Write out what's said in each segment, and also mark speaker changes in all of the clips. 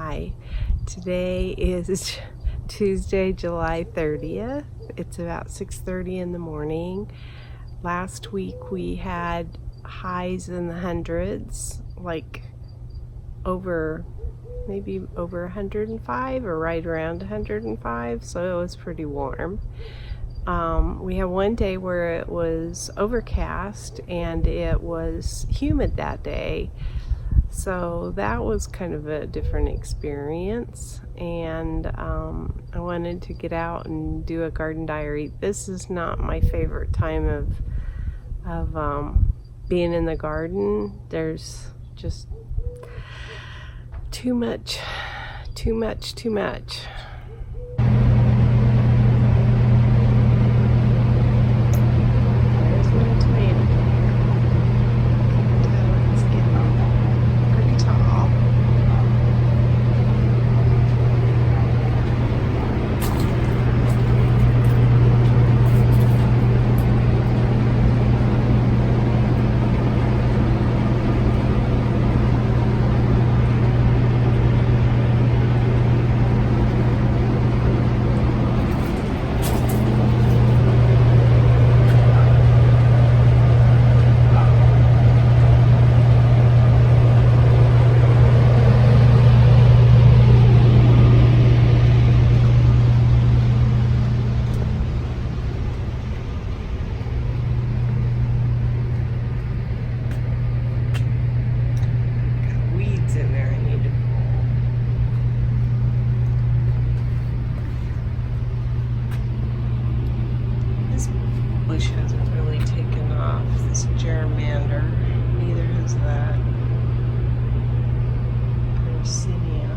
Speaker 1: Hi, today is Tuesday, July 30th. It's about 6:30 in the morning. Last week we had highs in the hundreds, like maybe over 105 or right around 105, so it was pretty warm. We had one day where it was overcast and it was humid that day. So that was kind of a different experience, and I wanted to get out and do a garden diary. This is not my favorite time of being in the garden. There's just too much. Bush hasn't really taken off, this germander, neither has that Garcinia.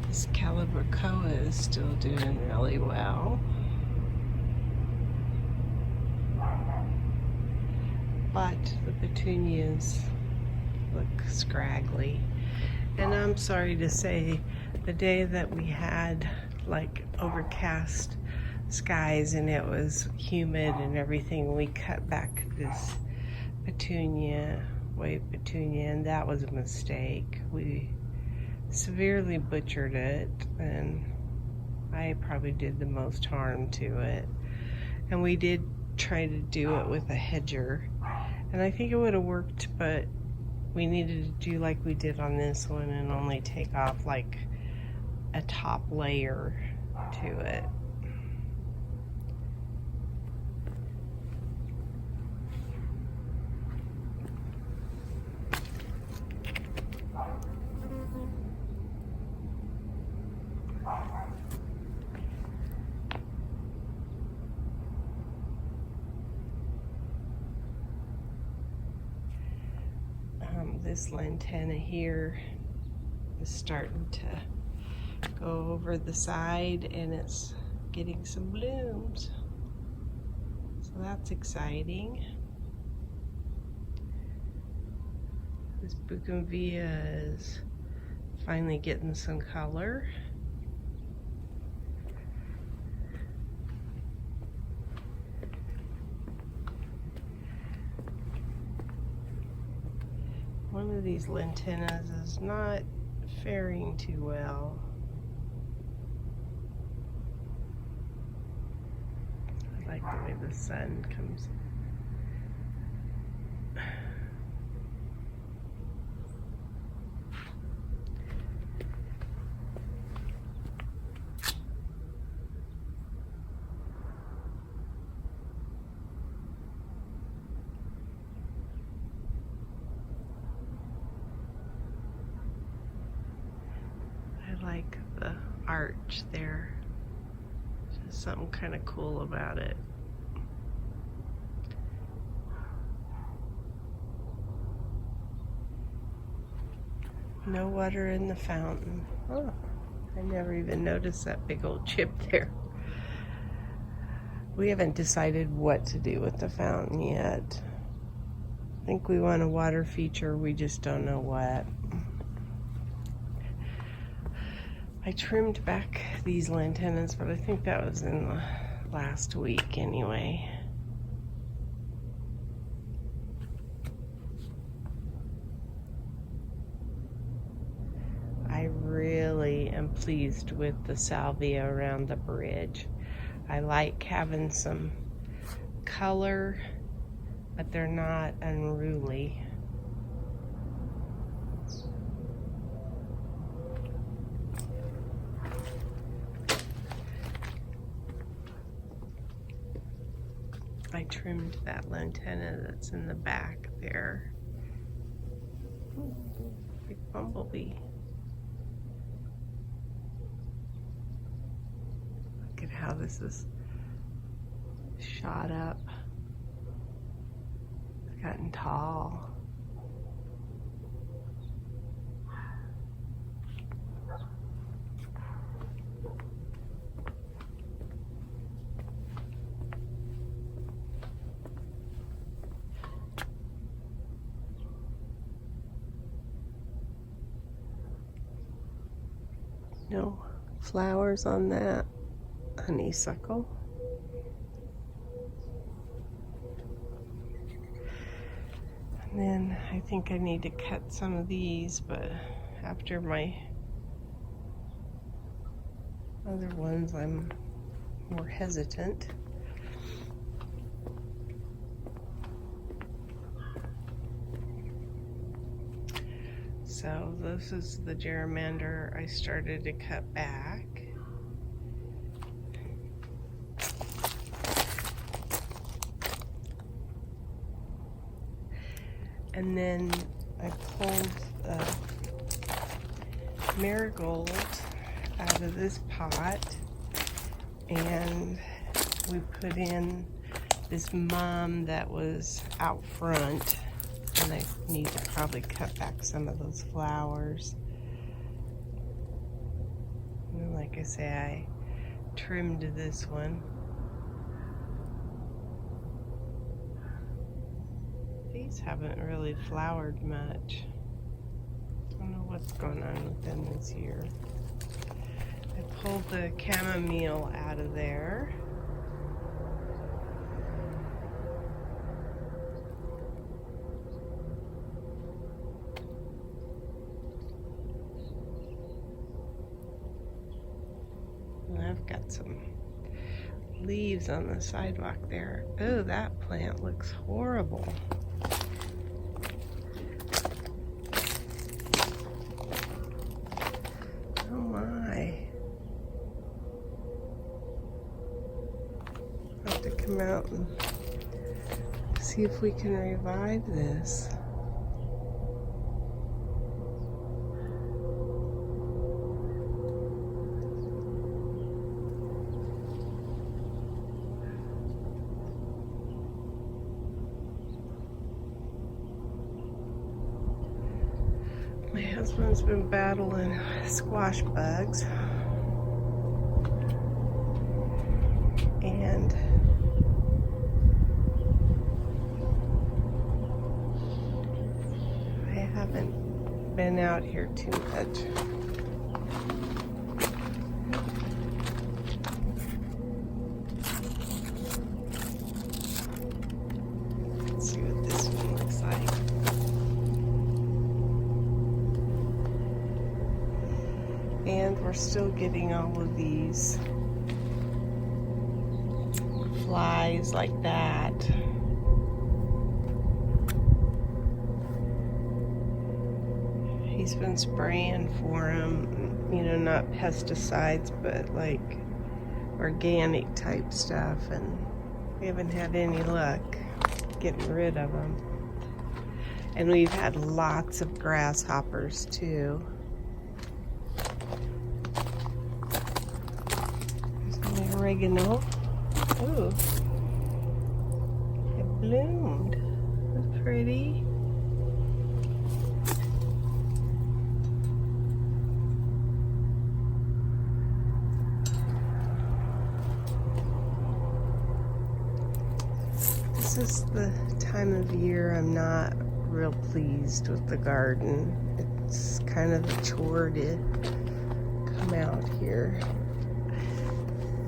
Speaker 1: This Calibrachoa is still doing really well. But the petunias look scraggly. And I'm sorry to say, the day that we had like overcast skies and it was humid and everything, we cut back this white petunia, and that was a mistake. We severely butchered it, and I probably did the most harm to it. And we did try to do it with a hedger, and I think it would have worked, but we needed to do like we did on this one and only take off like a top layer to it. This lantana here is starting to go over the side and it's getting some blooms. So that's exciting. This bougainvillea is finally getting some color. One of these lantanas is not faring too well. I like the way the sun comes. Like the arch there. Just something kind of cool about it. No water in the fountain. Oh, I never even noticed that big old chip there. We haven't decided what to do with the fountain yet. I think we want a water feature, we just don't know what. I trimmed back these lantanas, but I think that was in the last week anyway. I really am pleased with the salvia around the bridge. I like having some color, but they're not unruly. I trimmed that lantana that's in the back there. Ooh, big bumblebee. Look at how this is shot up. It's gotten tall. No flowers on that honeysuckle. And then I think I need to cut some of these, but after my other ones, I'm more hesitant. So this is the geranium I started to cut back. And then I pulled marigold out of this pot, and we put in this mum that was out front. And I need to probably cut back some of those flowers. And like I say, I trimmed this one. These haven't really flowered much. I don't know what's going on with them this year. I pulled the chamomile out of there. I've got some leaves on the sidewalk there. Oh, that plant looks horrible. Oh my. I'll have to come out and see if we can revive this. My husband's been battling squash bugs, and I haven't been out here too much. Let's see what this one looks like. And we're still getting all of these flies like that. He's been spraying for them, you know, not pesticides, but like organic type stuff, and we haven't had any luck getting rid of them. And we've had lots of grasshoppers too. Oregano. Ooh, it bloomed. That's pretty. This is the time of year I'm not real pleased with the garden. It's kind of a chore to come out here.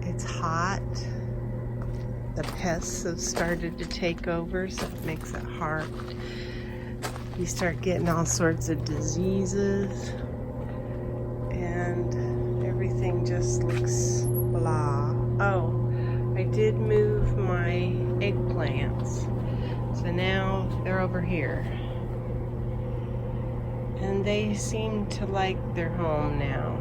Speaker 1: It's hot. The pests have started to take over, so it makes it hard. You start getting all sorts of diseases, and everything just looks blah. Oh, I did move my eggplants, so now they're over here. And they seem to like their home now.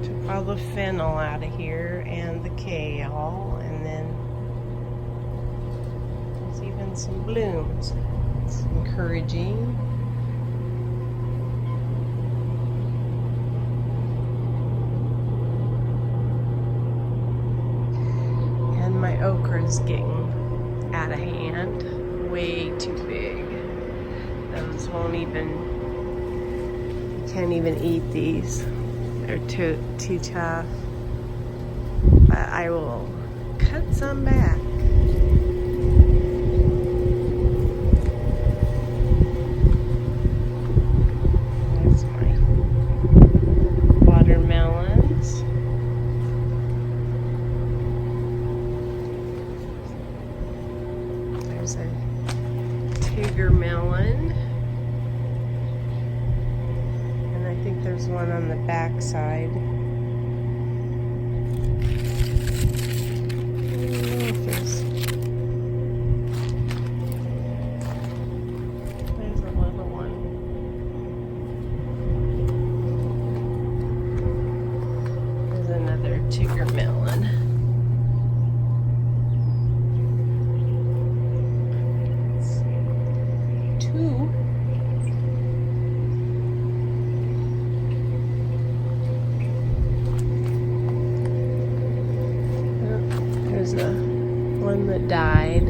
Speaker 1: Took all the fennel out of here and the kale, and then there's even some blooms. It's encouraging. My okra's getting out of hand, way too big. Those won't even, you can't even eat these. They're too tough. But I will cut some back. There's my watermelons. There's a tiger melon, and I think there's one on the back side. There's a little one. There's another tiger melon. There's a one that died.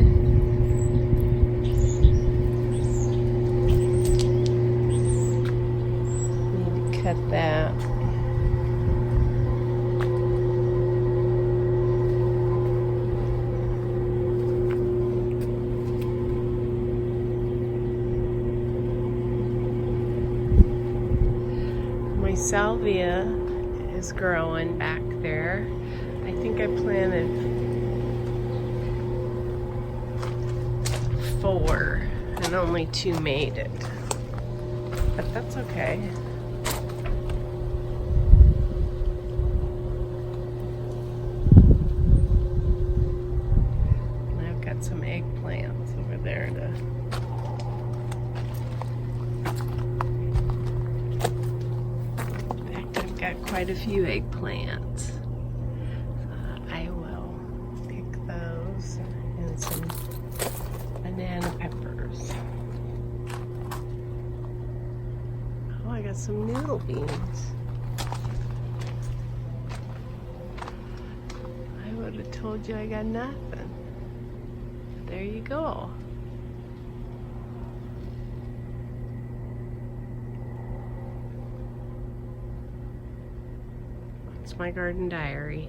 Speaker 1: Need to cut that. My salvia is growing back there. I think I planted 4 and only 2 made it, but that's okay. And I've got some eggplants over there to got quite a few eggplants. I will pick those and some banana peppers. Oh, I got some noodle beans. I would have told you I got nothing. There you go. My garden diary.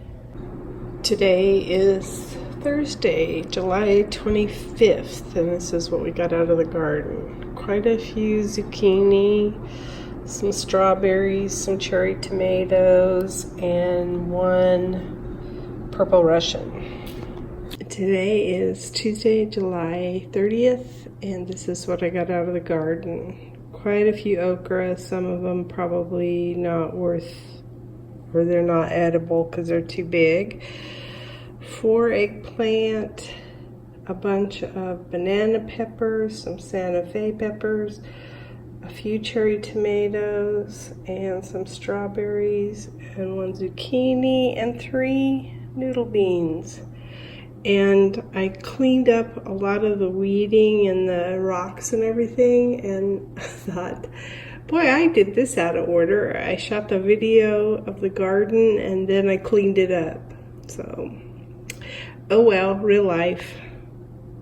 Speaker 1: Today is Thursday, July 25th, and this is what we got out of the garden. Quite a few zucchini, some strawberries, some cherry tomatoes, and 1 purple Russian. Today is Tuesday, July 30th, and this is what I got out of the garden. Quite a few okra, some of them probably not worth, or they're not edible because they're too big. 4 eggplant, a bunch of banana peppers, some Santa Fe peppers, a few cherry tomatoes, and some strawberries, and 1 zucchini, and 3 noodle beans. And I cleaned up a lot of the weeding and the rocks and everything, and thought, boy, I did this out of order. I shot the video of the garden and then I cleaned it up. So, oh well, real life.